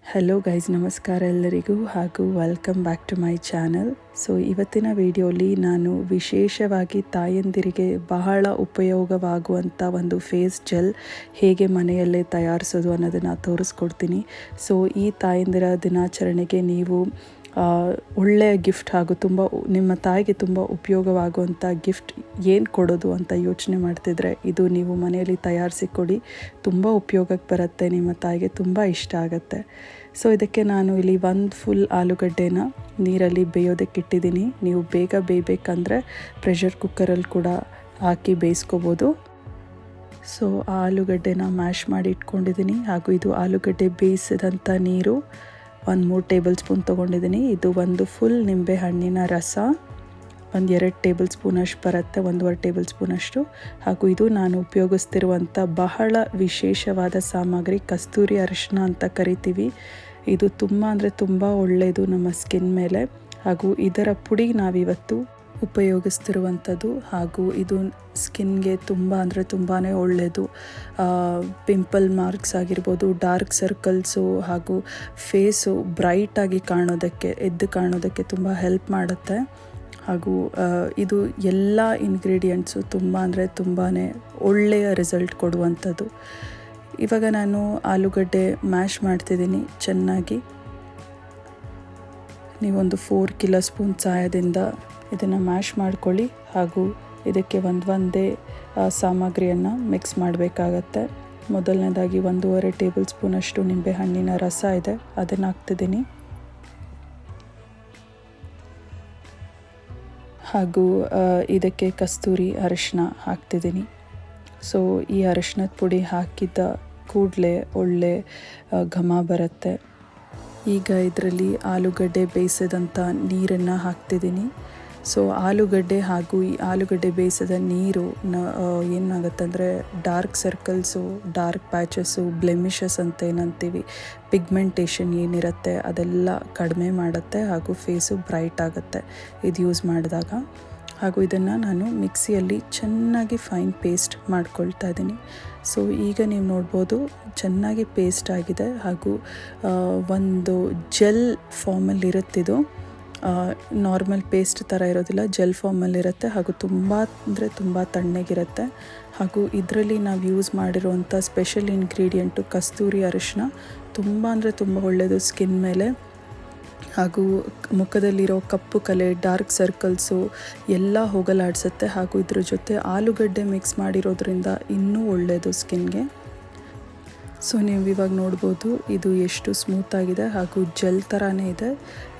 Hello guys, ನಮಸ್ಕಾರ ಎಲ್ಲರಿಗೂ ಹಾಗೂ welcome back to my channel. So ಇವತ್ತಿನ ವಿಡಿಯೋಲಿ ನಾನು ವಿಶೇಷವಾಗಿ ತಾಯಂದಿರಿಗೆ ಬಹಳ ಉಪಯೋಗವಾಗುವಂಥ ಒಂದು ಫೇಸ್ ಜೆಲ್ ಹೇಗೆ ಮನೆಯಲ್ಲೇ ತಯಾರಿಸೋದು ಅನ್ನೋದನ್ನು ತೋರಿಸ್ಕೊಡ್ತೀನಿ. ಸೊ ಈ ತಾಯಂದಿರ ದಿನಾಚರಣೆಗೆ ನೀವು ಒಳ್ಳೆಯ ಗಿಫ್ಟ್ ಹಾಗೂ ನಿಮ್ಮ ತಾಯಿಗೆ ತುಂಬ ಉಪಯೋಗವಾಗುವಂಥ ಗಿಫ್ಟ್ ಏನು ಕೊಡೋದು ಅಂತ ಯೋಚನೆ ಮಾಡ್ತಿದ್ರೆ ಇದು ನೀವು ಮನೆಯಲ್ಲಿ ತಯಾರಿಸಿ ಕೊಡಿ. ತುಂಬ ಉಪಯೋಗಕ್ಕೆ ಬರುತ್ತೆ, ನಿಮ್ಮ ತಾಯಿಗೆ ತುಂಬ ಇಷ್ಟ ಆಗುತ್ತೆ. ಸೊ ಇದಕ್ಕೆ ನಾನು ಇಲ್ಲಿ ಒಂದು ಫುಲ್ ಆಲೂಗಡ್ಡೆನ ನೀರಲ್ಲಿ ಬೇಯೋದಕ್ಕೆ ಇಟ್ಟಿದ್ದೀನಿ. ನೀವು ಬೇಗ ಬೇಯಬೇಕಂದ್ರೆ ಪ್ರೆಷರ್ ಕುಕ್ಕರಲ್ಲಿ ಕೂಡ ಹಾಕಿ ಬೇಯಿಸ್ಕೋಬೋದು. ಸೊ ಆ ಆಲೂಗಡ್ಡೆನ ಮ್ಯಾಶ್ ಮಾಡಿ ಇಟ್ಕೊಂಡಿದ್ದೀನಿ. ಹಾಗೂ ಇದು ಆಲೂಗಡ್ಡೆ ಬೇಯಿಸಿದಂಥ ನೀರು 3 ಟೇಬಲ್ ಸ್ಪೂನ್ ತೊಗೊಂಡಿದ್ದೀನಿ. ಇದು ಒಂದು ಫುಲ್ ನಿಂಬೆ ಹಣ್ಣಿನ ರಸ 2 ಟೇಬಲ್ ಸ್ಪೂನಷ್ಟು ಬರುತ್ತೆ, 1.5 ಟೇಬಲ್ ಸ್ಪೂನಷ್ಟು. ಹಾಗೂ ಇದು ನಾನು ಉಪಯೋಗಿಸ್ತಿರುವಂಥ ಬಹಳ ವಿಶೇಷವಾದ ಸಾಮಗ್ರಿ ಕಸ್ತೂರಿ ಅರಿಶಿನ ಅಂತ ಕರಿತೀವಿ. ಇದು ತುಂಬ ಅಂದರೆ ತುಂಬ ಒಳ್ಳೆಯದು ನಮ್ಮ ಸ್ಕಿನ್ ಮೇಲೆ. ಹಾಗೂ ಇದರ ಪುಡಿ ನಾವಿವತ್ತು ಉಪಯೋಗಿಸ್ತಿರುವಂಥದ್ದು. ಹಾಗೂ ಇದು ಸ್ಕಿನ್ಗೆ ತುಂಬ ಅಂದರೆ ತುಂಬಾ ಒಳ್ಳೆಯದು. ಪಿಂಪಲ್ ಮಾರ್ಕ್ಸ್ ಆಗಿರ್ಬೋದು, ಡಾರ್ಕ್ ಸರ್ಕಲ್ಸು ಹಾಗೂ ಫೇಸು ಬ್ರೈಟಾಗಿ ಎದ್ದು ಕಾಣೋದಕ್ಕೆ ತುಂಬ ಹೆಲ್ಪ್ ಮಾಡುತ್ತೆ. ಹಾಗೂ ಇದು ಎಲ್ಲ ಇಂಗ್ರೀಡಿಯೆಂಟ್ಸು ತುಂಬ ಅಂದರೆ ತುಂಬಾ ಒಳ್ಳೆಯ ರಿಸಲ್ಟ್ ಕೊಡುವಂಥದ್ದು. ಇವಾಗ ನಾನು ಆಲೂಗಡ್ಡೆ ಮ್ಯಾಶ್ ಮಾಡ್ತಿದ್ದೀನಿ ಚೆನ್ನಾಗಿ. ನೀವೊಂದು 4 ಕಿಲೋ ಸ್ಪೂನ್ ಸಹಾಯದಿಂದ ಇದನ್ನು ಮ್ಯಾಶ್ ಮಾಡ್ಕೊಳ್ಳಿ. ಹಾಗೂ ಇದಕ್ಕೆ ಒಂದೇ ಸಾಮಗ್ರಿಯನ್ನು ಮಿಕ್ಸ್ ಮಾಡಬೇಕಾಗತ್ತೆ. ಮೊದಲನೇದಾಗಿ 1.5 ಟೇಬಲ್ ಸ್ಪೂನಷ್ಟು ನಿಂಬೆಹಣ್ಣಿನ ರಸ ಇದೆ, ಅದನ್ನು ಹಾಕ್ತಿದ್ದೀನಿ. ಹಾಗೂ ಇದಕ್ಕೆ ಕಸ್ತೂರಿ ಅರಿಶಿನ ಹಾಕ್ತಿದ್ದೀನಿ. ಸೊ ಈ ಅರಿಶಿನದ ಪುಡಿ ಹಾಕಿದ ಕೂಡಲೇ ಒಳ್ಳೆ ಘಮ ಬರುತ್ತೆ. ಈಗ ಇದರಲ್ಲಿ ಆಲೂಗಡ್ಡೆ ಬೇಯಿಸಿದಂಥ ನೀರನ್ನು ಹಾಕ್ತಿದ್ದೀನಿ. ಸೊ ಆಲೂಗಡ್ಡೆ ಹಾಗೂ ಈ ಆಲೂಗಡ್ಡೆ ಬೇಯಿಸಿದ ನೀರು ಏನಾಗುತ್ತಂದರೆ dark circles, dark patches, blemishes ಅಂತ ಏನಂತೀವಿ, ಪಿಗ್ಮೆಂಟೇಷನ್ ಏನಿರುತ್ತೆ ಅದೆಲ್ಲ ಕಡಿಮೆ ಮಾಡುತ್ತೆ. ಹಾಗೂ ಫೇಸು ಬ್ರೈಟ್ ಆಗುತ್ತೆ ಇದು ಯೂಸ್ ಮಾಡಿದಾಗ. ಹಾಗೂ ಇದನ್ನು ನಾನು ಮಿಕ್ಸಿಯಲ್ಲಿ ಚೆನ್ನಾಗಿ ಫೈನ್ ಪೇಸ್ಟ್ ಮಾಡ್ಕೊಳ್ತಾ ಇದ್ದೀನಿ. ಸೊ ಈಗ ನೀವು ನೋಡ್ಬೋದು ಚೆನ್ನಾಗಿ ಪೇಸ್ಟ್ ಆಗಿದೆ. ಹಾಗೂ ಒಂದು ಜೆಲ್ ಫಾರ್ಮಲ್ಲಿ ಇರುತ್ತಿದ್ದು, ನಾರ್ಮಲ್ ಪೇಸ್ಟ್ ಥರ ಇರೋದಿಲ್ಲ, ಜೆಲ್ ಫಾರ್ಮಲ್ಲಿರುತ್ತೆ. ಹಾಗೂ ತುಂಬ ಅಂದರೆ ತುಂಬ ತಣ್ಣಗಿರುತ್ತೆ. ಹಾಗೂ ಇದರಲ್ಲಿ ನಾವು ಯೂಸ್ ಮಾಡಿರೋವಂಥ ಸ್ಪೆಷಲ್ ಇಂಗ್ರೀಡಿಯೆಂಟು ಕಸ್ತೂರಿ ಅರಿಶಿನ ತುಂಬ ಅಂದರೆ ತುಂಬ ಒಳ್ಳೆಯದು ಸ್ಕಿನ್ ಮೇಲೆ. ಹಾಗೂ ಮುಖದಲ್ಲಿರೋ ಕಪ್ಪು ಕಲೆ, ಡಾರ್ಕ್ ಸರ್ಕಲ್ಸು ಎಲ್ಲ ಹೋಗಲಾಡಿಸುತ್ತೆ. ಹಾಗೂ ಇದ್ರ ಜೊತೆ ಆಲೂಗಡ್ಡೆ ಮಿಕ್ಸ್ ಮಾಡಿರೋದ್ರಿಂದ ಇನ್ನೂ ಒಳ್ಳೆಯದು ಸ್ಕಿನ್ಗೆ. ಸೊ ನೀವು ಇವಾಗ ನೋಡ್ಬೋದು ಇದು ಎಷ್ಟು ಸ್ಮೂತಾಗಿದೆ ಹಾಗೂ ಜೆಲ್ ಥರನೇ ಇದೆ.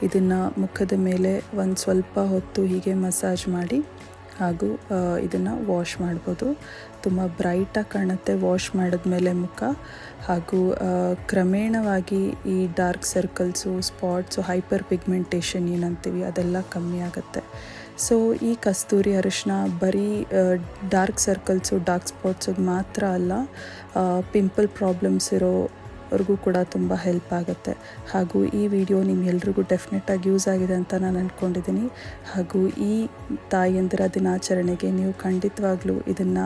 ಇದನ್ನು ಮುಖದ ಮೇಲೆ ಒಂದು ಸ್ವಲ್ಪ ಹೊತ್ತು ಹೀಗೆ ಮಸಾಜ್ ಮಾಡಿ ಹಾಗೂ ಇದನ್ನು ವಾಶ್ ಮಾಡ್ಬೋದು. ತುಂಬ ಬ್ರೈಟಾಗಿ ಕಾಣುತ್ತೆ ವಾಶ್ ಮಾಡಿದ್ಮೇಲೆ ಮುಖ. ಹಾಗೂ ಕ್ರಮೇಣವಾಗಿ ಈ dark circles, spots, hyperpigmentation ಏನಂತೀವಿ ಅದೆಲ್ಲ ಕಮ್ಮಿ ಆಗುತ್ತೆ. ಸೊ ಈ ಕಸ್ತೂರಿ ಅರಿಶಿನ ಬರೀ ಡಾರ್ಕ್ ಸರ್ಕಲ್ಸು, ಡಾರ್ಕ್ ಸ್ಪಾಟ್ಸಿಗೆ ಮಾತ್ರ ಅಲ್ಲ, ಪಿಂಪಲ್ ಪ್ರಾಬ್ಲಮ್ಸ್ ಇರೋವ್ರಿಗೂ ಕೂಡ ತುಂಬ ಹೆಲ್ಪ್ ಆಗುತ್ತೆ. ಹಾಗೂ ಈ ವಿಡಿಯೋ ನಿಮ್ಗೆಲ್ರಿಗೂ ಡೆಫಿನೆಟಾಗಿ ಯೂಸ್ ಆಗಿದೆ ಅಂತ ನಾನು ಅಂದ್ಕೊಂಡಿದ್ದೀನಿ. ಹಾಗೂ ಈ ತಾಯಂದಿರ ದಿನಾಚರಣೆಗೆ ನೀವು ಖಂಡಿತವಾಗ್ಲೂ ಇದನ್ನು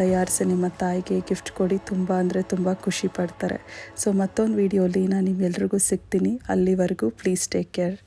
ತಯಾರಿಸಿ ನಿಮ್ಮ ತಾಯಿಗೆ ಗಿಫ್ಟ್ ಕೊಡಿ. ತುಂಬ ಅಂದರೆ ತುಂಬ ಖುಷಿ ಪಡ್ತಾರೆ. ಸೊ ಮತ್ತೊಂದು ವಿಡಿಯೋಲಿ ನಾನು ನಿಮ್ಗೆಲ್ರಿಗೂ ಸಿಗ್ತೀನಿ. ಅಲ್ಲಿವರೆಗೂ ಪ್ಲೀಸ್ ಟೇಕ್ ಕೇರ್.